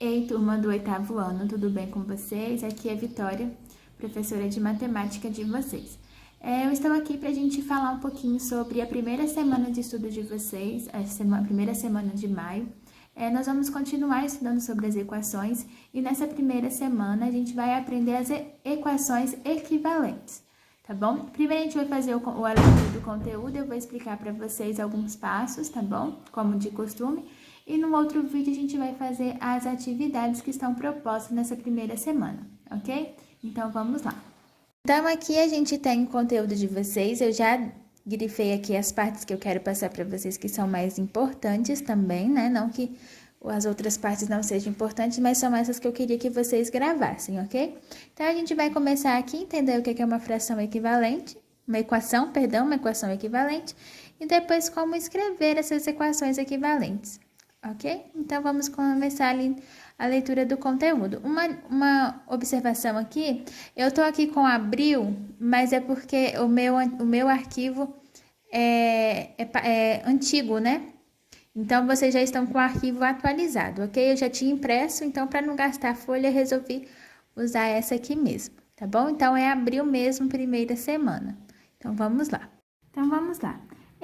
Ei, turma do 8º ano, tudo bem com vocês? Aqui é Vitória, professora de matemática de vocês. Eu estou aqui para a gente falar um pouquinho sobre a primeira semana de estudo de vocês, a primeira semana de maio. Nós vamos continuar estudando sobre as equações e nessa primeira semana a gente vai aprender as equações equivalentes, tá bom? Primeiro a gente vai fazer o leitura do conteúdo, eu vou explicar para vocês alguns passos, tá bom? Como de costume. E no outro vídeo a gente vai fazer as atividades que estão propostas nessa primeira semana, ok? Então vamos lá. Então aqui a gente tem o conteúdo de vocês, eu já grifei aqui as partes que eu quero passar para vocês que são mais importantes também, né? Não que as outras partes não sejam importantes, mas são essas que eu queria que vocês gravassem, ok? Então a gente vai começar aqui, entender o que é uma fração equivalente, uma equação equivalente, e depois como escrever essas equações equivalentes. Ok? Então, vamos começar ali a leitura do conteúdo. Uma observação aqui, eu tô aqui com abril, mas é porque o meu arquivo é antigo, né? Então, vocês já estão com o arquivo atualizado, ok? Eu já tinha impresso, então, para não gastar folha, resolvi usar essa aqui mesmo, tá bom? Então, é abril mesmo, primeira semana. Então, vamos lá.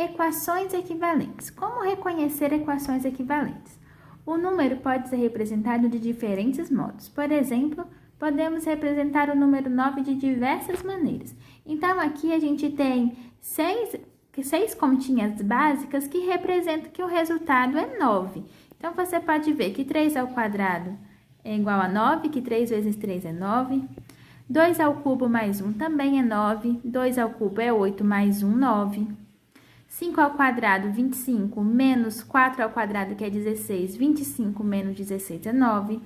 Equações equivalentes. Como reconhecer equações equivalentes? O número pode ser representado de diferentes modos. Por exemplo, podemos representar o número 9 de diversas maneiras. Então, aqui a gente tem seis continhas básicas que representam que o resultado é 9. Então, você pode ver que 3 ao quadrado é igual a 9, que 3 vezes 3 é 9. 2 ao cubo mais 1 também é 9. 2 ao cubo é 8 mais 1, 9. 5 ao quadrado, 25, menos 4 ao quadrado, que é 16. 25 menos 16 é 9.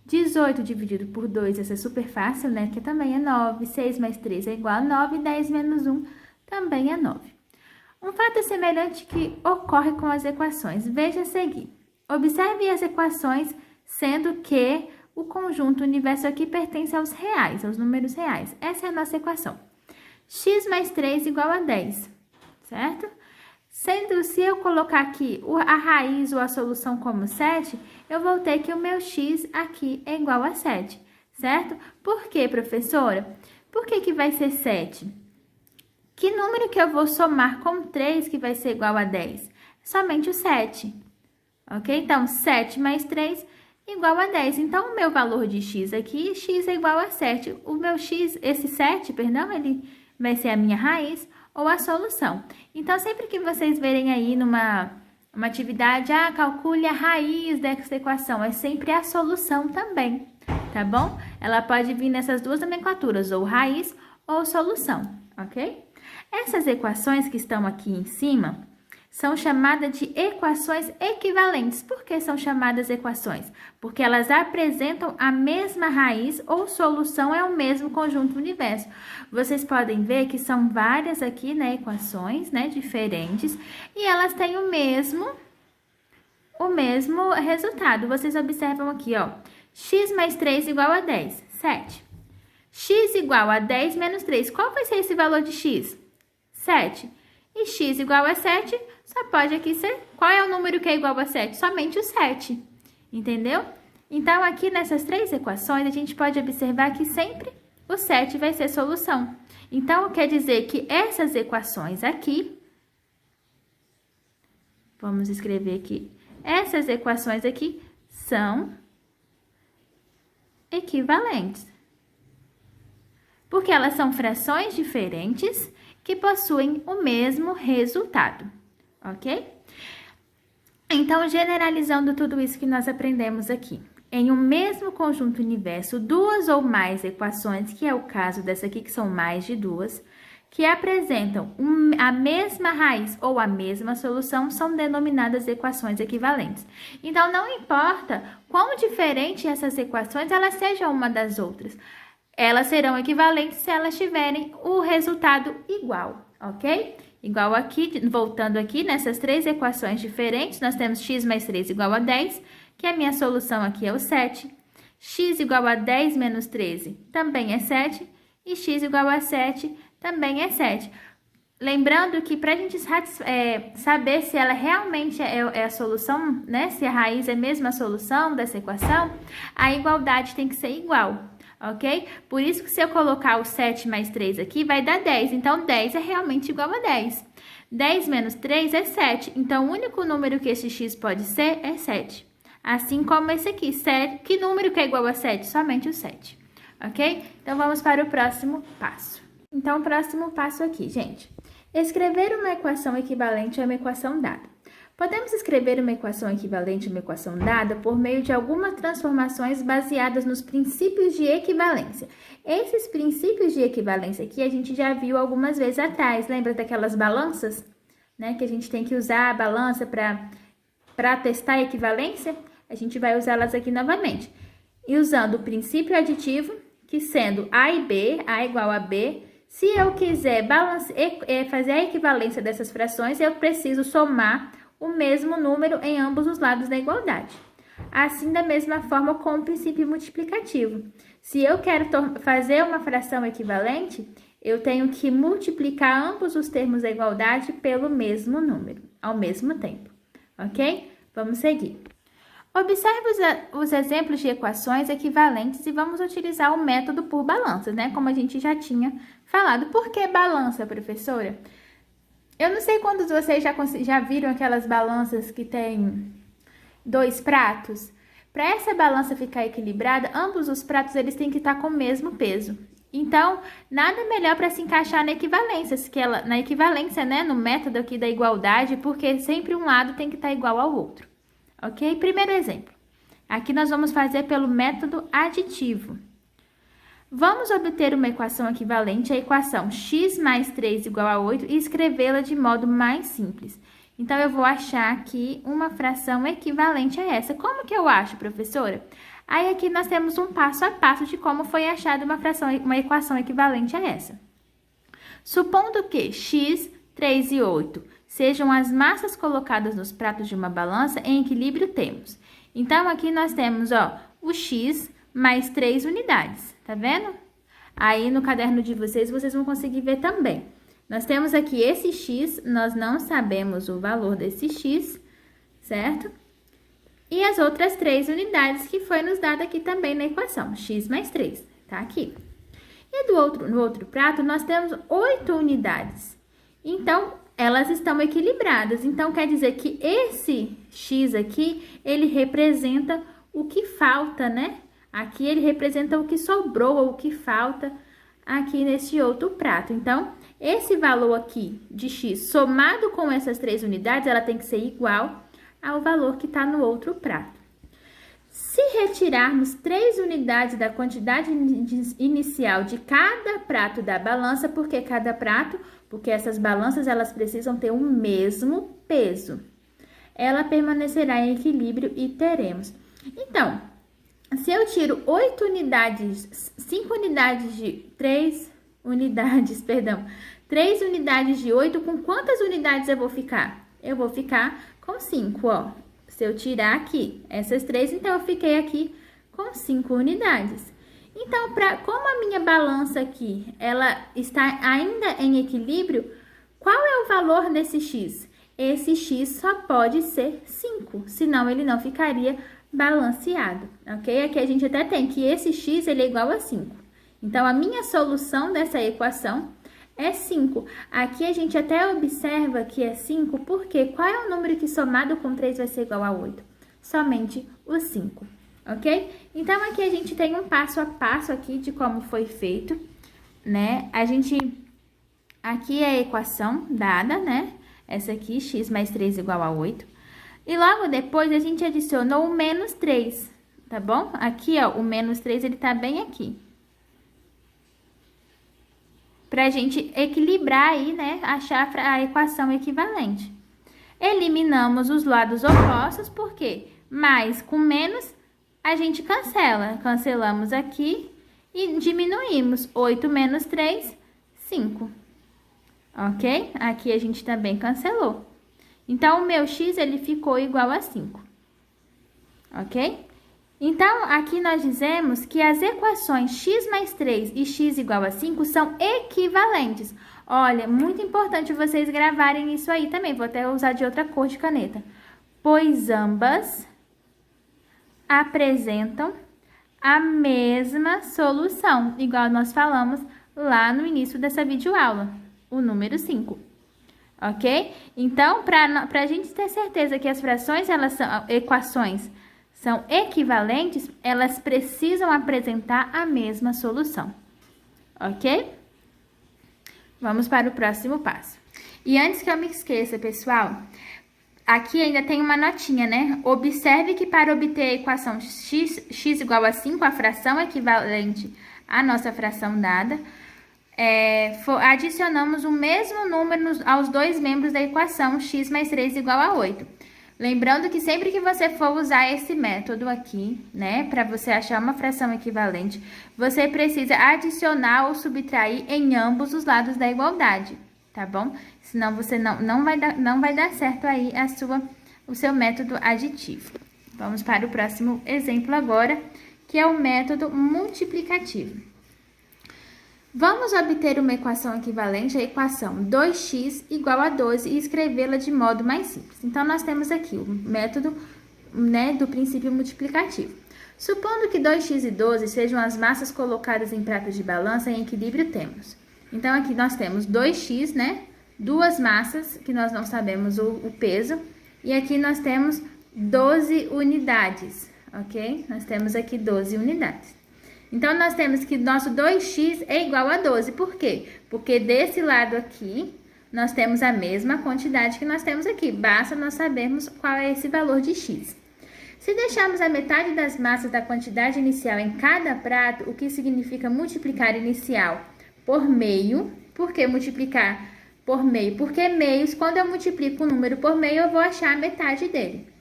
18 dividido por 2, essa é super fácil, né? Que também é 9. 6 mais 3 é igual a 9. 10 menos 1 também é 9. Um fato semelhante que ocorre com as equações. Veja a seguir. Observe as equações, sendo que o conjunto universo aqui pertence aos reais, aos números reais. Essa é a nossa equação. X mais 3 igual a 10. Certo? Sendo, se eu colocar aqui a raiz ou a solução como 7, eu vou ter que o meu x aqui é igual a 7, certo? Por quê, professora? Por que vai ser 7? Que número que eu vou somar com 3 que vai ser igual a 10? Somente o 7, ok? Então, 7 mais 3 igual a 10. Então, o meu valor de x aqui, x é igual a 7. O meu x, esse 7, perdão, ele vai ser a minha raiz ou a solução. Então, sempre que vocês verem aí numa atividade, calcule a raiz dessa equação, é sempre a solução também, tá bom? Ela pode vir nessas duas nomenclaturas, ou raiz ou solução, ok? Essas equações que estão aqui em cima são chamadas de equações equivalentes. Por que são chamadas equações? Porque elas apresentam a mesma raiz ou solução é o mesmo conjunto universo. Vocês podem ver que são várias aqui, né, equações, né, diferentes, e elas têm o mesmo resultado. Vocês observam aqui, ó, x mais 3 igual a 10, 7. X igual a 10 menos 3. Qual vai ser esse valor de x? 7. E x igual a 7, só pode aqui ser... Qual é o número que é igual a 7? Somente o 7, entendeu? Então, aqui nessas três equações, a gente pode observar que sempre o 7 vai ser solução. Então, quer dizer que essas equações aqui... Vamos escrever aqui. Essas equações aqui são equivalentes. Porque elas são frações diferentes que possuem o mesmo resultado, ok? Então, generalizando tudo isso que nós aprendemos aqui, em um mesmo conjunto universo, duas ou mais equações, que é o caso dessa aqui, que são mais de duas, que apresentam a mesma raiz ou a mesma solução, são denominadas equações equivalentes. Então, não importa quão diferente essas equações elas sejam uma das outras, elas serão equivalentes se elas tiverem o resultado igual, ok? Igual aqui, voltando aqui nessas três equações diferentes, nós temos x mais 3 igual a 10, que a minha solução aqui é o 7. X igual a 10 menos 13 também é 7. E x igual a 7 também é 7. lembrando que para a gente saber se ela realmente é a solução, né? Se a raiz é mesmo a solução dessa equação, a igualdade tem que ser igual, ok? Por isso que se eu colocar o 7 mais 3 aqui, vai dar 10. Então, 10 é realmente igual a 10. 10 menos 3 é 7. Então, o único número que esse x pode ser é 7. Assim como esse aqui, 7. Que número que é igual a 7? Somente o 7, ok? Então, vamos para o próximo passo. Então, o próximo passo aqui, gente. Escrever uma equação equivalente a uma equação dada. Podemos escrever uma equação equivalente a uma equação dada por meio de algumas transformações baseadas nos princípios de equivalência. Esses princípios de equivalência aqui a gente já viu algumas vezes atrás. Lembra daquelas balanças, né? Que a gente tem que usar a balança para testar a equivalência? A gente vai usá-las aqui novamente. E usando o princípio aditivo, que sendo A e B, A igual a B, se eu quiser fazer a equivalência dessas frações, eu preciso somar o mesmo número em ambos os lados da igualdade. Assim, da mesma forma com o princípio multiplicativo. Se eu quero fazer uma fração equivalente, eu tenho que multiplicar ambos os termos da igualdade pelo mesmo número, ao mesmo tempo, ok? Vamos seguir. Observe os exemplos de equações equivalentes e vamos utilizar o método por balanças, né? Como a gente já tinha falado. Por que balança, professora? Eu não sei quantos de vocês já viram aquelas balanças que tem 2 pratos. Para essa balança ficar equilibrada, ambos os pratos eles têm que estar com o mesmo peso. Então, nada melhor para se encaixar na equivalência, né? No método aqui da igualdade, porque sempre um lado tem que estar igual ao outro. Ok? Primeiro exemplo. Aqui nós vamos fazer pelo método aditivo. Vamos obter uma equação equivalente à equação x mais 3 igual a 8 e escrevê-la de modo mais simples. Então, eu vou achar aqui uma fração equivalente a essa. Como que eu acho, professora? Aí, aqui nós temos um passo a passo de como foi achada uma equação equivalente a essa. Supondo que x, 3 e 8 sejam as massas colocadas nos pratos de uma balança, em equilíbrio temos. Então, aqui nós temos, ó, o x mais 3 unidades, tá vendo? Aí, no caderno de vocês vão conseguir ver também. Nós temos aqui esse x, nós não sabemos o valor desse x, certo? E as outras 3 unidades que foi nos dada aqui também na equação, x mais 3, tá aqui. E no outro prato, nós temos 8 unidades. Então, elas estão equilibradas. Então, quer dizer que esse x aqui, ele representa o que falta, né? Aqui ele representa o que sobrou ou o que falta aqui nesse outro prato. Então, esse valor aqui de x somado com essas 3 unidades, ela tem que ser igual ao valor que está no outro prato. Se retirarmos 3 unidades da quantidade inicial de cada prato da balança, por que cada prato? Porque essas balanças, elas precisam ter o mesmo peso. Ela permanecerá em equilíbrio e teremos. Então, se eu tiro 8 unidades, 5 unidades de 3 unidades, perdão, 3 unidades de 8, com quantas unidades eu vou ficar? Eu vou ficar com 5, ó. Se eu tirar aqui essas 3, então eu fiquei aqui com 5 unidades. Então, como a minha balança aqui, ela está ainda em equilíbrio, qual é o valor desse x? Esse x só pode ser 5, senão ele não ficaria balanceado, ok? Aqui a gente até tem que esse x, ele é igual a 5. Então, a minha solução dessa equação é 5. Aqui a gente até observa que é 5, porque qual é o número que somado com 3 vai ser igual a 8? Somente o 5, ok? Então, aqui a gente tem um passo a passo aqui de como foi feito, né? Aqui é a equação dada, né? Essa aqui, x mais 3 igual a 8. E logo depois, a gente adicionou o menos 3, tá bom? Aqui, ó, o menos 3, ele tá bem aqui. Pra gente equilibrar aí, né, achar a equação equivalente. Eliminamos os lados opostos, por quê? Mais com menos, a gente cancela. Cancelamos aqui e diminuímos. 8 menos 3, 5. Ok? Aqui a gente também cancelou. Então, o meu x, ele ficou igual a 5. Ok? Então, aqui nós dizemos que as equações x mais 3 e x igual a 5 são equivalentes. Olha, muito importante vocês gravarem isso aí também. Vou até usar de outra cor de caneta. Pois ambas apresentam a mesma solução, igual nós falamos lá no início dessa videoaula, o número 5. Ok? Então, para a gente ter certeza que as frações, equações são equivalentes, elas precisam apresentar a mesma solução. Ok? Vamos para o próximo passo. E antes que eu me esqueça, pessoal, aqui ainda tem uma notinha, né? Observe que para obter a equação x igual a 5, a fração equivalente à nossa fração dada, adicionamos o mesmo número aos dois membros da equação x mais 3 igual a 8. Lembrando que sempre que você for usar esse método aqui, né, para você achar uma fração equivalente, você precisa adicionar ou subtrair em ambos os lados da igualdade, tá bom? Senão você não vai dar certo aí o seu método aditivo. Vamos para o próximo exemplo agora, que é o método multiplicativo. Vamos obter uma equação equivalente à equação 2x igual a 12 e escrevê-la de modo mais simples. Então, nós temos aqui o método, né, do princípio multiplicativo. Supondo que 2x e 12 sejam as massas colocadas em pratos de balança, em equilíbrio temos. Então, aqui nós temos 2x, né, duas massas, que nós não sabemos o peso, e aqui nós temos 12 unidades, ok? Nós temos aqui 12 unidades. Então, nós temos que nosso 2x é igual a 12. Por quê? Porque desse lado aqui, nós temos a mesma quantidade que nós temos aqui. Basta nós sabermos qual é esse valor de x. Se deixarmos a metade das massas da quantidade inicial em cada prato, o que significa multiplicar inicial por meio. Por que multiplicar por meio? Porque meios, quando eu multiplico um número por meio, eu vou achar a metade dele.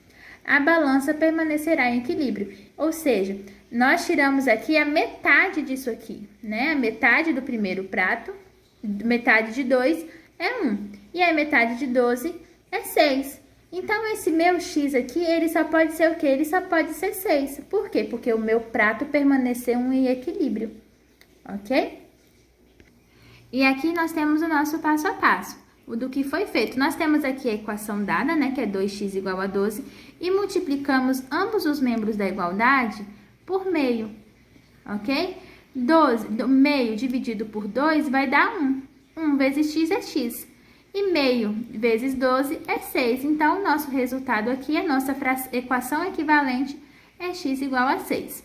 A balança permanecerá em equilíbrio, ou seja, nós tiramos aqui a metade disso aqui, né? A metade do primeiro prato, metade de 2 é 1, e a metade de 12 é 6. Então, esse meu x aqui, ele só pode ser o quê? Ele só pode ser 6. Por quê? Porque o meu prato permaneceu em equilíbrio, ok? E aqui nós temos o nosso passo a passo. Do que foi feito. Nós temos aqui a equação dada, né, que é 2x igual a 12, e multiplicamos ambos os membros da igualdade por meio, ok? 12, meio dividido por 2 vai dar 1. 1 vezes x é x. E meio vezes 12 é 6. Então, o nosso resultado aqui, a nossa equação equivalente é x igual a 6.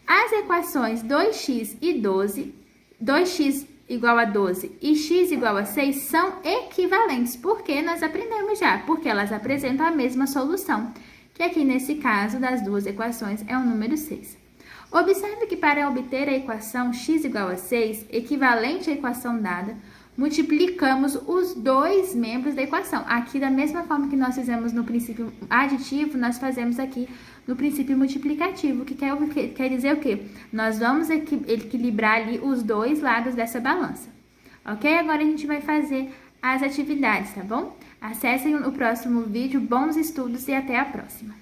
As equações 2x e 12, 2x igual a 12 e x igual a 6 são equivalentes, porque nós aprendemos já, porque elas apresentam a mesma solução, que aqui nesse caso das duas equações é o número 6. Observe que para obter a equação x igual a 6, equivalente à equação dada, multiplicamos os dois membros da equação. Aqui, da mesma forma que nós fizemos no princípio aditivo, nós fazemos aqui no princípio multiplicativo, que quer dizer o quê? Nós vamos equilibrar ali os dois lados dessa balança. Ok? Agora a gente vai fazer as atividades, tá bom? Acessem o próximo vídeo, bons estudos e até a próxima!